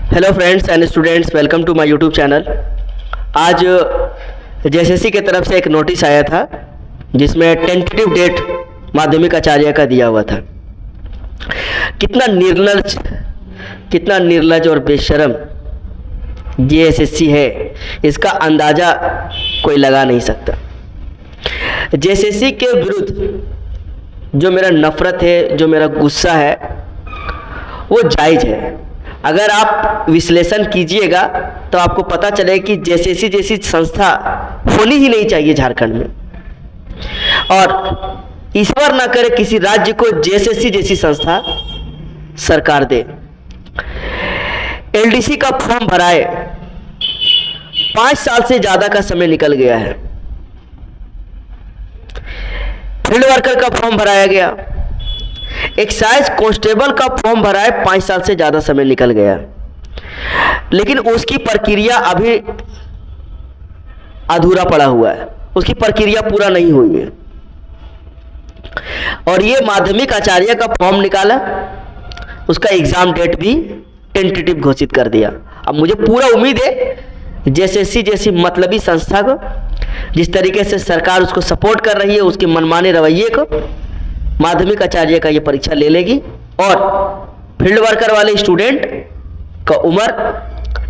Hello friends and students, welcome to my YouTube channel. आज JSSC की तरफ से एक नोटिस आया था जिसमें टेंटेटिव डेट माध्यमिक आचार्य का दिया हुआ था। कितना निर्लज और बेशर्म जेएसएससी है, इसका अंदाज़ा कोई लगा नहीं सकता। जेएसएससी के विरुद्ध जो मेरा नफ़रत है, जो मेरा गुस्सा है, वो जायज़ है। अगर आप विश्लेषण कीजिएगा तो आपको पता चले कि जेएसएससी जैसी संस्था होनी ही नहीं चाहिए झारखंड में, और ईश्वर ना करे किसी राज्य को जेएसएससी जैसी संस्था सरकार दे। एलडीसी का फॉर्म भराए 5 साल से ज़्यादा का समय निकल गया है। फील्ड वर्कर का फॉर्म भराया गया, एक्साइज कांस्टेबल का फॉर्म भराए 5 साल से ज़्यादा समय निकल गया, लेकिन उसकी प्रक्रिया अभी अधूरा पड़ा हुआ है, उसकी प्रक्रिया पूरा नहीं हुई है। और ये माध्यमिक आचार्य का फॉर्म निकाला, उसका एग्ज़ाम डेट भी टेंटेटिव घोषित कर दिया। अब मुझे पूरा उम्मीद है जेएसएससी जैसी मतलबी संस्था को, जिस तरीके से सरकार उसको सपोर्ट कर रही है, उसके मनमाने रवैये को, माध्यमिक आचार्य का ये परीक्षा ले लेगी और फील्ड वर्कर वाले स्टूडेंट का उम्र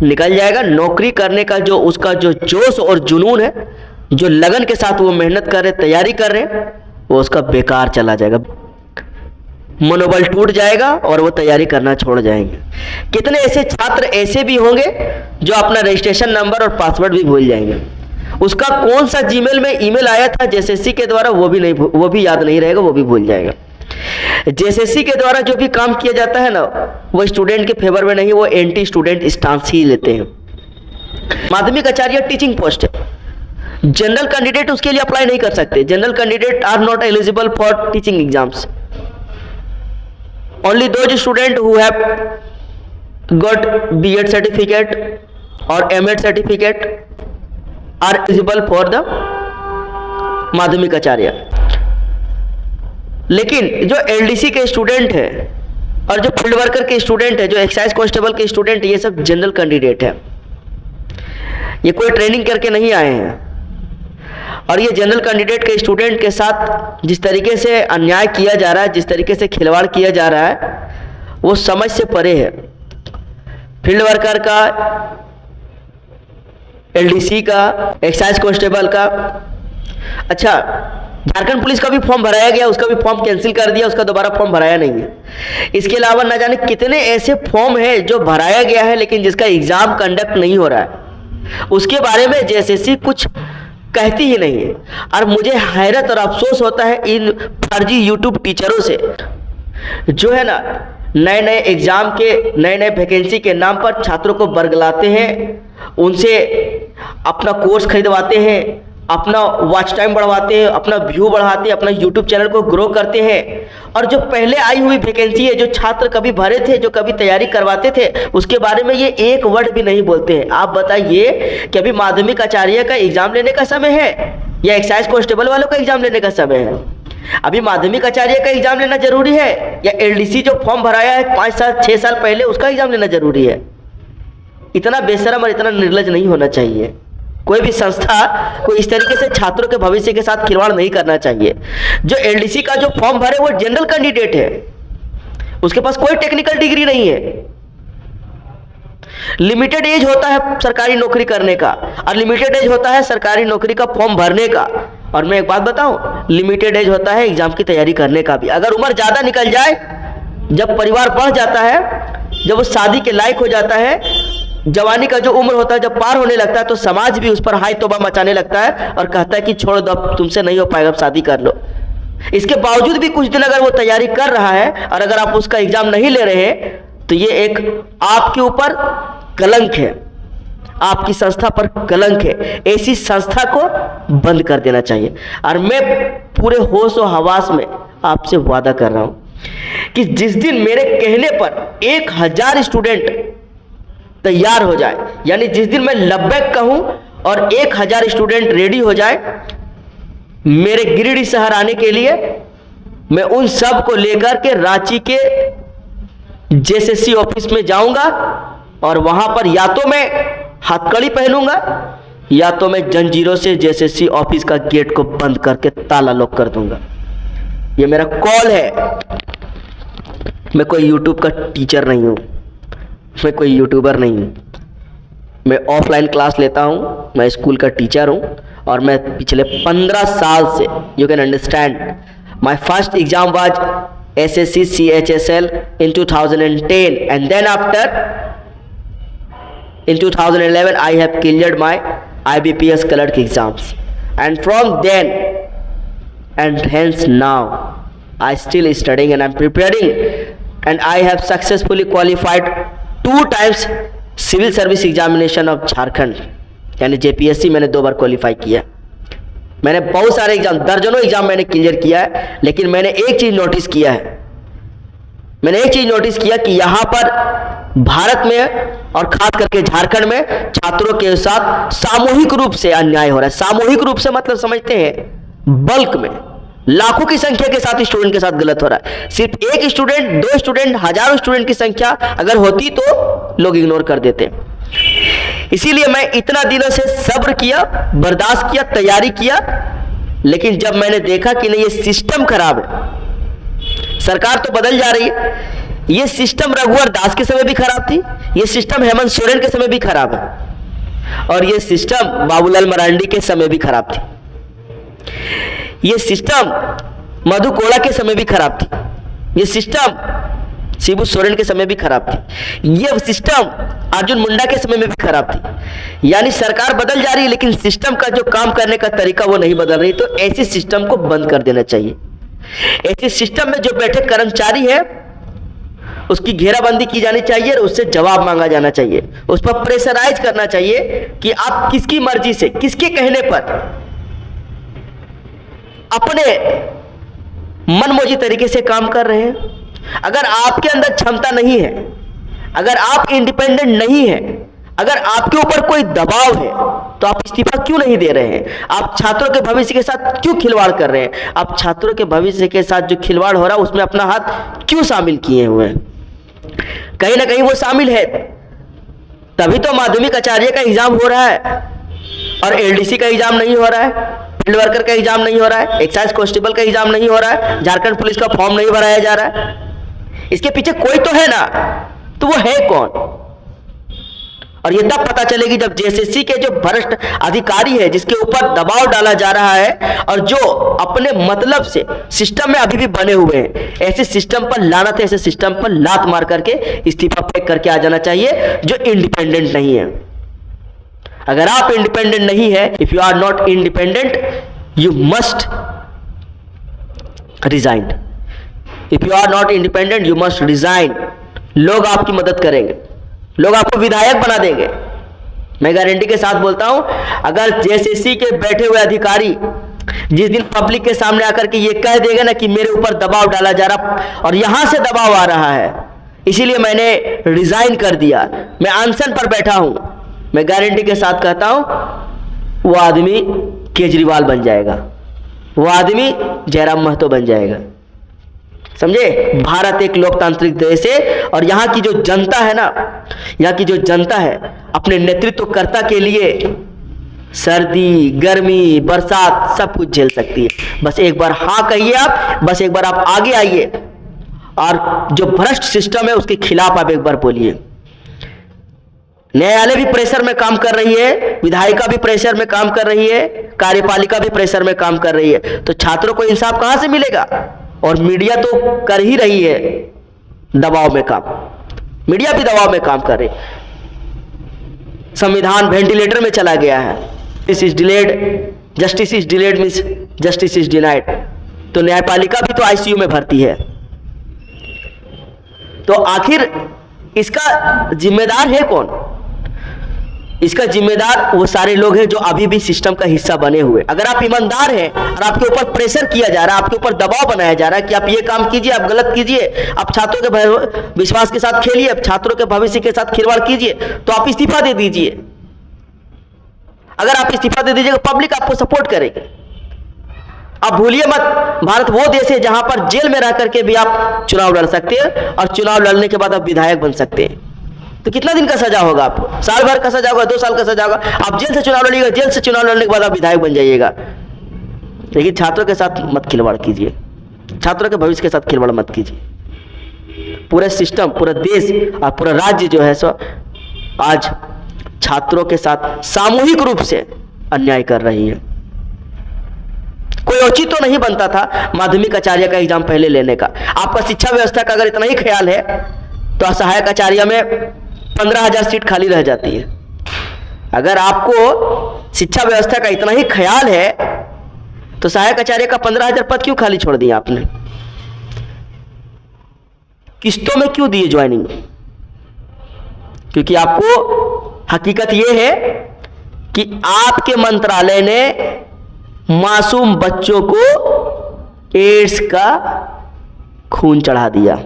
निकल जाएगा। नौकरी करने का जो उसका जो जोश और जुनून है, जो लगन के साथ वो मेहनत कर रहे, तैयारी कर रहे, वो उसका बेकार चला जाएगा, मनोबल टूट जाएगा और वो तैयारी करना छोड़ जाएंगे। कितने ऐसे छात्र ऐसे भी होंगे जो अपना रजिस्ट्रेशन नंबर और पासवर्ड भी भूल जाएंगे। उसका कौन सा जीमेल में ईमेल आया था जेएसएससी के द्वारा वो भी याद नहीं रहेगा, वो भी भूल जाएगा। जेएसएससी के द्वारा जो भी काम किया जाता है ना, वो स्टूडेंट के फेवर में नहीं, वो एंटी स्टूडेंट स्टांस ही लेते हैं। माध्यमिक आचार्य टीचिंग पोस्ट है, जनरल कैंडिडेट उसके लिए अप्लाई नहीं कर सकते। General candidate are not eligible for teaching exams. Only those student who have got BEd certificate और MEd certificate are eligible for the माध्यमिक आचार्य। लेकिन जो एलडीसी के स्टूडेंट है और जो फील्ड वर्कर के स्टूडेंट है, जो एक्साइज कांस्टेबल के स्टूडेंट है, ये सब जनरल कैंडिडेट है। ये कोई ट्रेनिंग करके नहीं आए हैं। और ये जनरल कैंडिडेट के स्टूडेंट के साथ जिस तरीके से अन्याय किया जा रहा है, जिस तरीके से खिलवाड़ किया जा रहा है, वो समझ से परे है। फील्ड वर्कर का, एलडीसी का, एक्साइज कांस्टेबल का। अच्छा, झारखंड पुलिस का भी फॉर्म भराया गया, उसका भी फॉर्म कैंसिल कर दिया, उसका दोबारा फॉर्म भराया नहीं है। इसके अलावा न जाने कितने ऐसे फॉर्म है जो भराया गया है लेकिन जिसका एग्जाम कंडक्ट नहीं हो रहा है, उसके बारे में जेएसएससी कुछ कहती ही नहीं है। और मुझे हैरत और अफसोस होता है इन फर्जी यूट्यूब टीचरों से, जो है ना नए नए एग्जाम के, नए नए वैकेंसी के नाम पर छात्रों को बरगलाते हैं, उनसे अपना कोर्स खरीदवाते हैं, अपना वॉच टाइम बढ़वाते हैं, अपना व्यू बढ़ाते हैं, अपना यूट्यूब चैनल को ग्रो करते हैं। और जो पहले आई हुई वैकेंसी है, जो छात्र कभी भरे थे, जो कभी तैयारी करवाते थे, उसके बारे में ये एक वर्ड भी नहीं बोलते हैं। आप बताइए कि अभी माध्यमिक आचार्य का एग्जाम लेने का समय है या एक्साइज कांस्टेबल वालों का एग्जाम लेने का समय है? अभी माध्यमिक आचार्य का एग्जाम लेना जरूरी है या एलडीसी जो फॉर्म भराया है 5 साल 6 साल पहले, उसका एग्जाम लेना जरूरी है? इतना बेशरम और इतना निर्लज नहीं होना चाहिए। कोई भी संस्था को इस तरीके से छात्रों के भविष्य के साथ खिलवाड़ नहीं करना चाहिए। जो एलडीसी का जो फॉर्म भरे वो जनरल कैंडिडेट है, उसके पास कोई टेक्निकल डिग्री नहीं है। लिमिटेड एज होता है सरकारी नौकरी करने का और लिमिटेड एज होता है सरकारी नौकरी का फॉर्म भरने का। और मैं एक बात बताऊं, लिमिटेड एज होता है एग्जाम की तैयारी करने का भी। अगर उम्र ज्यादा निकल जाए, जब परिवार बढ़ जाता है, जब वो शादी के लायक हो जाता है, जवानी का जो उम्र होता है जब पार होने लगता है, तो समाज भी उस पर हाय तौबा मचाने लगता है और कहता है कि छोड़ दो, तुमसे नहीं हो पाएगा, अब शादी कर लो। इसके बावजूद भी कुछ दिन अगर वो तैयारी कर रहा है और अगर आप उसका एग्जाम नहीं ले रहे हैं, तो ये एक आपके ऊपर कलंक है, आपकी संस्था पर कलंक है। ऐसी संस्था को बंद कर देना चाहिए। और मैं पूरे होश और हवास में आपसे वादा कर रहा हूं कि जिस दिन मेरे कहने पर 1000 स्टूडेंट तैयार हो जाए, यानी जिस दिन मैं लब्बैक कहूं और 1000 स्टूडेंट रेडी हो जाए मेरे गिरिडीह शहर आने के लिए, मैं उन सब को लेकर के रांची के जेएसएससी ऑफिस में जाऊंगा और वहां पर या तो मैं हथकड़ी पहनूंगा या तो मैं जंजीरों से जेएसएससी ऑफिस का गेट को बंद करके ताला लॉक कर दूंगा। ये मेरा कॉल है। मैं कोई यूट्यूब का टीचर नहीं हूं, मैं कोई यूट्यूबर नहीं हूं। मैं ऑफलाइन क्लास लेता हूं, मैं स्कूल का टीचर हूं और मैं पिछले 15 साल से, you can understand, my first exam was SSC CHSL in 2010 and then after in 2011 I have cleared my IBPS clerk exams, and from then and hence now I still studying and I'm preparing, and I have successfully qualified 2 times civil service examination of Jharkhand, यानी JPSC मैंने 2 बार qualify किया। मैंने बहुत सारे exam, दर्जनों exam मैंने clear किया है, लेकिन मैंने एक चीज नोटिस किया है, कि यहां पर भारत में और खास करके झारखंड में छात्रों के साथ सामूहिक रूप से अन्याय हो रहा है। सामूहिक रूप से मतलब समझते हैं, बल्क में लाखों की संख्या के साथ स्टूडेंट के साथ गलत हो रहा है। सिर्फ एक स्टूडेंट, 2 स्टूडेंट, हजारों स्टूडेंट की संख्या अगर होती तो लोग इग्नोर कर देते। इसीलिए मैं इतना दिनों से सब्र किया, बर्दाश्त किया, तैयारी किया, लेकिन जब मैंने देखा कि नहीं, ये सिस्टम खराब है, सरकार तो बदल जा रही है, ये सिस्टम रघुवर दास के समय भी खराब थी, ये सिस्टम हेमंत सोरेन के समय भी खराब है, और ये सिस्टम बाबूलाल मरांडी के समय भी खराब थी, ये सिस्टम मधु कोड़ा के समय भी खराब थी, ये सिस्टम शिबू सोरेन के समय भी खराब थी, ये सिस्टम अर्जुन मुंडा के समय में भी खराब थी। यानी सरकार बदल जा रही है लेकिन सिस्टम का जो काम करने का तरीका वो नहीं बदल रही। तो ऐसे सिस्टम को बंद कर देना चाहिए। ऐसे सिस्टम में जो बैठे कर्मचारी है उसकी घेराबंदी की जानी चाहिए और उससे जवाब मांगा जाना चाहिए, उस पर प्रेशराइज करना चाहिए कि आप किसकी मर्जी से, किसके कहने पर अपने मनमौजी तरीके से काम कर रहे हैं। अगर आपके अंदर क्षमता नहीं है, अगर आप इंडिपेंडेंट नहीं है, अगर आपके ऊपर कोई दबाव है तो आप इस्तीफा क्यों नहीं दे रहे हैं? आप छात्रों के भविष्य के साथ क्यों खिलवाड़ कर रहे हैं? आप छात्रों के भविष्य के साथ जो खिलवाड़ हो रहा है उसमें अपना हाथ क्यों शामिल किए हुए हैं? कहीं ना कहीं वो शामिल है, तभी तो माध्यमिक आचार्य का एग्जाम हो रहा है और LDC का एग्जाम नहीं हो रहा है, फील्ड वर्कर का एग्जाम नहीं हो रहा है, एक्साइज कांस्टेबल का एग्जाम नहीं हो रहा है, झारखंड पुलिस का फॉर्म नहीं भराया जा रहा है। इसके पीछे कोई तो है ना, तो वो है कौन? और ये तब पता चलेगी जब JSSC के जो भ्रष्ट अधिकारी है, जिसके ऊपर दबाव डाला जा रहा है और जो अपने मतलब से सिस्टम में अभी भी बने हुए हैं, ऐसे सिस्टम पर लानत है, ऐसे सिस्टम पर लात मार करके इस्तीफा फेंक करके आ जाना चाहिए जो इंडिपेंडेंट नहीं है। अगर आप इंडिपेंडेंट नहीं है, if you are not independent you must resign. If you are not independent you must resign. लोग आपकी मदद करेंगे, लोग आपको विधायक बना देंगे। मैं गारंटी के साथ बोलता हूं, अगर JSSC के बैठे हुए अधिकारी जिस दिन पब्लिक के सामने आकर के ये कह देगा ना कि मेरे ऊपर दबाव डाला जा रहा और यहां से दबाव आ रहा है, इसीलिए मैंने रिजाइन कर दिया, मैं अनशन पर बैठा हूं, मैं गारंटी के साथ कहता हूं वो आदमी केजरीवाल बन जाएगा, वो आदमी जयराम महतो बन जाएगा। समझे? भारत एक लोकतांत्रिक देश है और यहाँ की जो जनता है ना, यहाँ की जो जनता है अपने नेतृत्वकर्ता के लिए सर्दी, गर्मी, बरसात सब कुछ झेल सकती है। बस एक बार हाँ कहिए आप, बस एक बार आप आगे आइए और जो भ्रष्ट सिस्टम है उसके खिलाफ आप एक बार बोलिए। न्यायालय भी प्रेशर में काम कर रही है, विधायिका भी प्रेशर में काम कर रही है, कार्यपालिका भी प्रेशर में काम कर रही है, तो छात्रों को इंसाफ कहां से मिलेगा? और मीडिया तो कर ही रही है दबाव में काम, मीडिया भी दबाव में काम कर रही है। संविधान वेंटिलेटर में चला गया है, this is delayed, justice is delayed means justice is denied. तो न्यायपालिका भी तो ICU में भर्ती है। तो आखिर इसका जिम्मेदार है कौन? इसका जिम्मेदार वो सारे लोग हैं जो अभी भी सिस्टम का हिस्सा बने हुए। अगर आप ईमानदार हैं और आपके ऊपर प्रेशर किया जा रहा है, आपके ऊपर दबाव बनाया जा रहा है कि आप ये काम कीजिए, आप गलत कीजिए, आप छात्रों के विश्वास के साथ खेलिए, छात्रों के भविष्य के साथ खिलवाड़ कीजिए, तो आप इस्तीफा दे दीजिए। अगर आप इस्तीफा दे दीजिएगा पब्लिक आपको सपोर्ट करेगी। आप भूलिए मत, भारत वो देश है जहां पर जेल में रह करके भी आप चुनाव लड़ सकते हैं और चुनाव लड़ने के बाद आप विधायक बन सकते हैं। तो कितना दिन का सजा होगा आपको? साल भर का सजा होगा, 2 साल का सजा होगा, आप जेल से चुनाव लड़िएगा, जेल से चुनाव लड़ने के बाद आप विधायक बन जाइएगा। लेकिन छात्रों के साथ मत खिलवाड़ कीजिए, छात्रों के भविष्य के साथ खिलवाड़ मत कीजिए। पूरे सिस्टम, पूरा देश और पूरा राज्य जो है सो आज छात्रों के साथ सामूहिक रूप से अन्याय कर रही है। कोई औचित्य तो नहीं बनता था माध्यमिक आचार्य का एग्जाम पहले लेने का। आपका शिक्षा व्यवस्था का अगर इतना ही ख्याल है तो सहायक आचार्य में 15,000 सीट खाली रह जाती है। अगर आपको शिक्षा व्यवस्था का इतना ही ख्याल है तो सहायक आचार्य का 15,000 पद क्यों खाली छोड़ दिया आपने? किस्तों में क्यों दिए ज्वाइनिंग? क्योंकि आपको हकीकत यह है कि आपके मंत्रालय ने मासूम बच्चों को एड्स का खून चढ़ा दिया।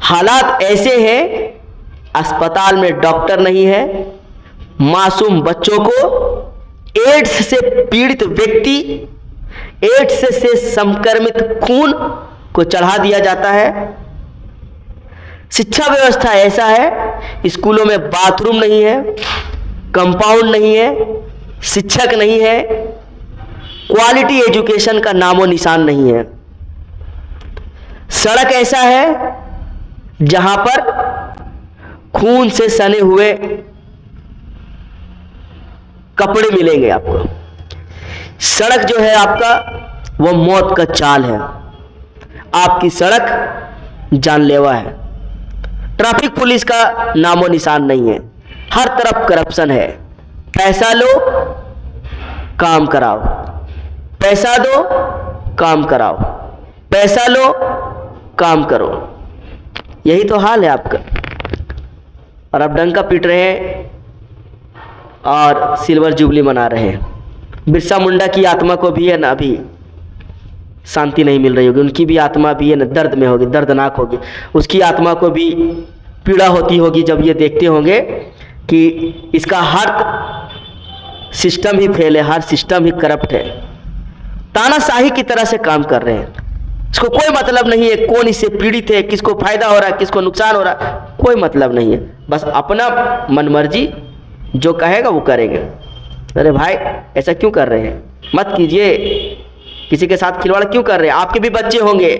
हालात ऐसे हैं, अस्पताल में डॉक्टर नहीं है, मासूम बच्चों को एड्स से पीड़ित व्यक्ति, एड्स से संक्रमित खून को चढ़ा दिया जाता है। शिक्षा व्यवस्था ऐसा है, स्कूलों में बाथरूम नहीं है, कंपाउंड नहीं है, शिक्षक नहीं है, क्वालिटी एजुकेशन का नामो निशान नहीं है। सड़क ऐसा है जहां पर खून से सने हुए कपड़े मिलेंगे आपको। सड़क जो है आपका वो मौत का चाल है, आपकी सड़क जानलेवा है। ट्रैफिक पुलिस का नामो निशान नहीं है, हर तरफ करप्शन है। पैसा लो काम कराओ, पैसा दो काम कराओ, पैसा लो काम करो, यही तो हाल है आपका। और अब डंका पीट रहे हैं और सिल्वर जुबली मना रहे हैं। बिरसा मुंडा की आत्मा को भी है ना अभी शांति नहीं मिल रही होगी, उनकी भी आत्मा भी है ना दर्द में होगी, दर्दनाक होगी। उसकी आत्मा को भी पीड़ा होती होगी जब ये देखते होंगे कि इसका हर सिस्टम ही फेल है, हर सिस्टम ही करप्ट है, तानाशाही की तरह से काम कर रहे हैं। इसको कोई मतलब नहीं है कौन इससे पीड़ित है, किसको फायदा हो रहा है, किसको नुकसान हो रहा है, कोई मतलब नहीं है। बस अपना मनमर्जी जो कहेगा वो करेंगे। अरे भाई ऐसा क्यों कर रहे हैं? मत कीजिए, किसी के साथ खिलवाड़ क्यों कर रहे हैं? आपके भी बच्चे होंगे,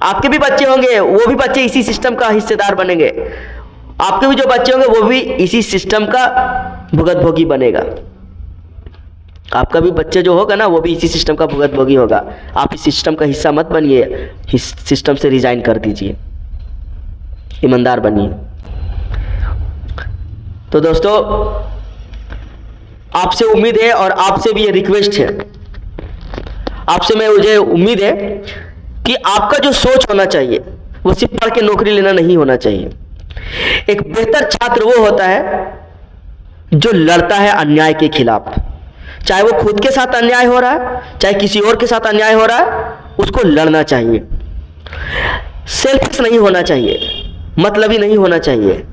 आपके भी बच्चे होंगे, वो भी बच्चे इसी सिस्टम का हिस्सेदार बनेंगे। आपके भी जो बच्चे होंगे वो भी इसी सिस्टम का भुगतभोगी बनेगा। आपका भी बच्चे जो होगा ना वो भी इसी सिस्टम का भुगतभोगी होगा। आप इस सिस्टम का हिस्सा मत बनिए, इस सिस्टम से रिजाइन कर दीजिए, ईमानदार बनिए। तो दोस्तों आपसे उम्मीद है और आपसे भी ये रिक्वेस्ट है, आपसे मुझे उम्मीद है कि आपका जो सोच होना चाहिए वो सिर्फ पढ़ के नौकरी लेना नहीं होना चाहिए। एक बेहतर छात्र वो होता है जो लड़ता है अन्याय के खिलाफ, चाहे वो खुद के साथ अन्याय हो रहा है, चाहे किसी और के साथ अन्याय हो रहा है, उसको लड़ना चाहिए। सेल्फिश नहीं होना चाहिए, मतलबी नहीं होना चाहिए,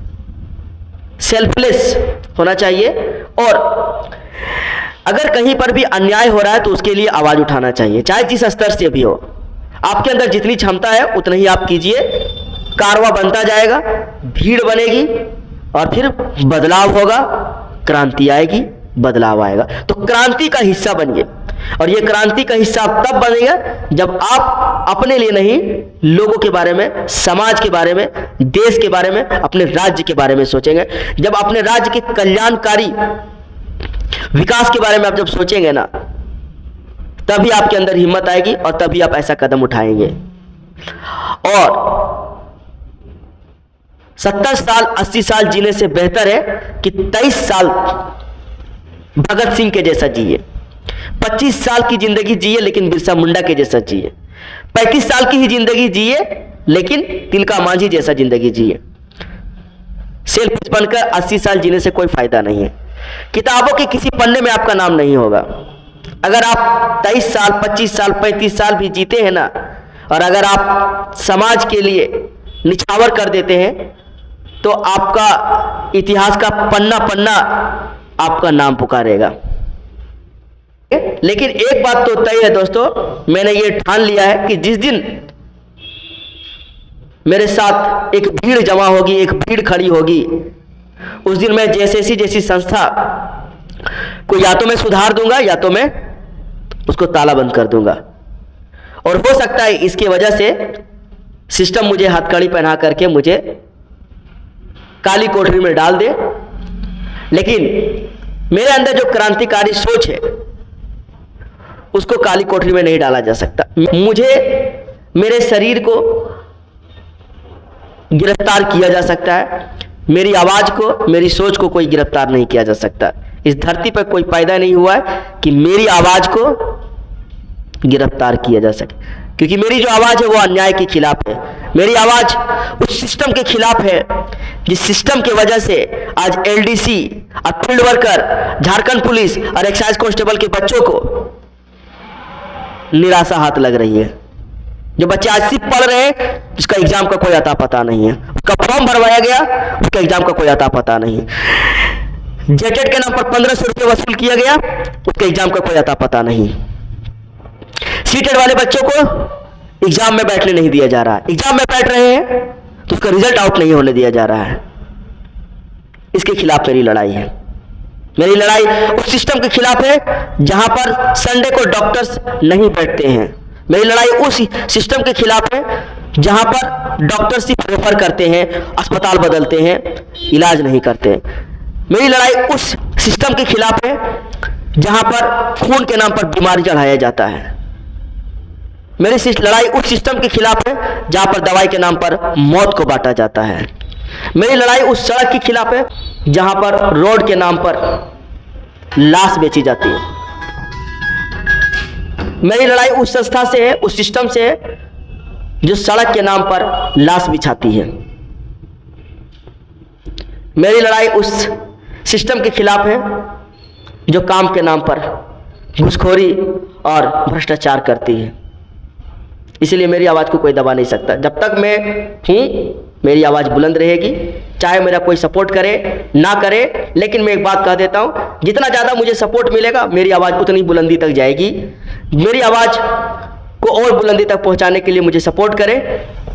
सेल्फलेस होना चाहिए। और अगर कहीं पर भी अन्याय हो रहा है तो उसके लिए आवाज उठाना चाहिए, चाहे जिस स्तर से भी हो। आपके अंदर जितनी क्षमता है उतना ही आप कीजिए, कारवां बनता जाएगा, भीड़ बनेगी और फिर बदलाव होगा, क्रांति आएगी, बदलाव आएगा। तो क्रांति का हिस्सा बनिए, और ये क्रांति का हिस्सा तब बनेगा जब आप अपने लिए नहीं, लोगों के बारे में, समाज के बारे में, देश के बारे में, अपने राज्य के बारे में सोचेंगे। जब अपने राज्य के कल्याणकारी विकास के बारे में आप जब सोचेंगे ना, तभी आपके अंदर हिम्मत आएगी और तभी आप ऐसा कदम उठाएंगे। और 70 साल 80 साल जीने से बेहतर है कि 23 साल भगत सिंह के जैसा जिए, 25 साल की जिंदगी जिए लेकिन बिरसा मुंडा के जैसा जिए, 35 साल की ही जिंदगी जिए लेकिन तिलका मांझी जैसा जिंदगी जिए। सेल्फिश बनकर 80 साल जीने से कोई फायदा नहीं है, किताबों के किसी पन्ने में आपका नाम नहीं होगा। अगर आप 23 साल 25 साल 35 साल भी जीते हैं ना, और अगर आप समाज के लिए निछावर कर देते हैं तो आपका इतिहास का पन्ना पन्ना आपका नाम पुकारेगा। लेकिन एक बात तो तय है दोस्तों, मैंने ये ठान लिया है कि जिस दिन मेरे साथ एक भीड़ जमा होगी, एक भीड़ खड़ी होगी, उस दिन मैं जेएसएससी जैसी संस्था को या तो मैं सुधार दूंगा या तो मैं उसको ताला बंद कर दूंगा। और हो सकता है इसकी वजह से सिस्टम मुझे हथकड़ी पहना करके मुझे काली कोठरी में डाल दे, लेकिन मेरे अंदर जो क्रांतिकारी सोच है उसको काली कोठरी में नहीं डाला जा सकता। मुझे मेरे शरीर को गिरफ्तार किया जा सकता है, मेरी आवाज को, मेरी सोच को कोई गिरफ्तार नहीं किया जा सकता। इस धरती पर कोई पैदा नहीं हुआ है कि मेरी आवाज को गिरफ्तार किया जा सके, क्योंकि मेरी जो आवाज है वो अन्याय के खिलाफ है। मेरी आवाज उस सिस्टम के खिलाफ है जिस सिस्टम की वजह से आज एलडीसी और फील्ड वर्कर, झारखंड पुलिस और एक्साइज कांस्टेबल के बच्चों को निराशा हाथ लग रही है। जो बच्चे आज सिर्फ पढ़ रहे हैं, उसका एग्जाम का कोई अता पता नहीं है, उसका फॉर्म भरवाया गया, उसका एग्जाम का कोई अता पता नहीं है। जेटेट के नाम पर 1500 रुपये वसूल किया गया, उसके एग्जाम का कोई अता पता नहीं। सीटेड वाले बच्चों को एग्जाम में बैठने नहीं दिया जा रहा है, एग्जाम में बैठ रहे हैं तो उसका रिजल्ट आउट नहीं होने दिया जा रहा है। इसके खिलाफ मेरी लड़ाई है। मेरी लड़ाई उस सिस्टम के खिलाफ है जहां पर संडे को डॉक्टर्स नहीं बैठते हैं। मेरी लड़ाई उस सिस्टम के खिलाफ है जहां पर डॉक्टर सिर्फ रेफर करते हैं, अस्पताल बदलते हैं, इलाज नहीं करते। मेरी लड़ाई उस सिस्टम के खिलाफ है जहां पर खून के नाम पर बीमारी चढ़ाया जाता है। मेरी लड़ाई उस सिस्टम के खिलाफ है जहां पर दवाई के नाम पर मौत को बांटा जाता है। मेरी लड़ाई उस सड़क के खिलाफ है जहां पर रोड के नाम पर लाश बेची जाती है। मेरी लड़ाई उस संस्था से है, उस सिस्टम से है जो सड़क के नाम पर लाश बिछाती है। मेरी लड़ाई उस सिस्टम के खिलाफ है जो काम के नाम पर घूसखोरी और भ्रष्टाचार करती है। इसलिए मेरी आवाज़ को कोई दबा नहीं सकता। जब तक मैं हूँ मेरी आवाज़ बुलंद रहेगी, चाहे मेरा कोई सपोर्ट करे ना करे। लेकिन मैं एक बात कह देता हूँ, जितना ज़्यादा मुझे सपोर्ट मिलेगा मेरी आवाज़ उतनी बुलंदी तक जाएगी। मेरी आवाज़ को और बुलंदी तक पहुँचाने के लिए मुझे सपोर्ट करें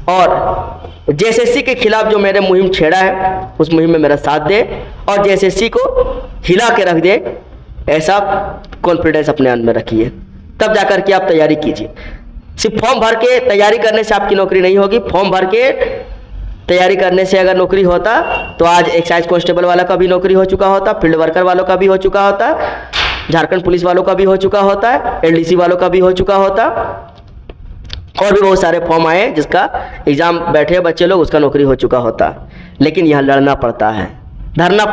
और जेएसएससी के खिलाफ जो मैंने मुहिम छेड़ा है उस मुहिम में मेरा साथ दे और जेएसएससी को हिला के रख दे, ऐसा कॉन्फिडेंस अपने अंदर में रखिए। तब जाकर के आप तैयारी कीजिए। सिर्फ फॉर्म भर के तैयारी करने से आपकी नौकरी नहीं होगी। फॉर्म भर के तैयारी करने से अगर नौकरी होता तो आज एक्साइज कांस्टेबल वाला का भी नौकरी हो चुका होता, फील्ड वर्कर वालों का भी हो चुका होता, झारखंड पुलिस वालों का भी हो चुका होता है, एलडीसी वालों का भी हो चुका होता, और भी बहुत सारे फॉर्म आए जिसका एग्जाम बैठे बच्चे लोग, उसका नौकरी हो चुका होता। लेकिन यहाँ लड़ना पड़ता है, धरना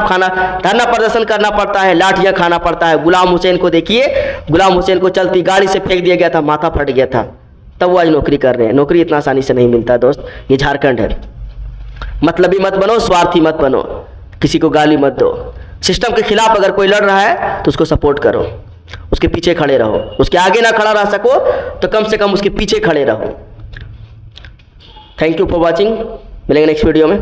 प्रदर्शन करना पड़ता है, लाठियाँ खाना पड़ता है। गुलाम हुसैन को देखिए, गुलाम हुसैन को चलती गाड़ी से फेंक दिया गया था, माथा फट गया था, तब वो आज नौकरी कर रहे हैं। नौकरी इतना आसानी से नहीं मिलता दोस्त, ये झारखंड है। मतलबी मत बनो, स्वार्थी मत बनो, किसी को गाली मत दो। सिस्टम के खिलाफ अगर कोई लड़ रहा है तो उसको सपोर्ट करो, उसके पीछे खड़े रहो। उसके आगे ना खड़ा रह सको तो कम से कम उसके पीछे खड़े रहो। Thank you for watching. मिलेंगे नेक्स्ट वीडियो में।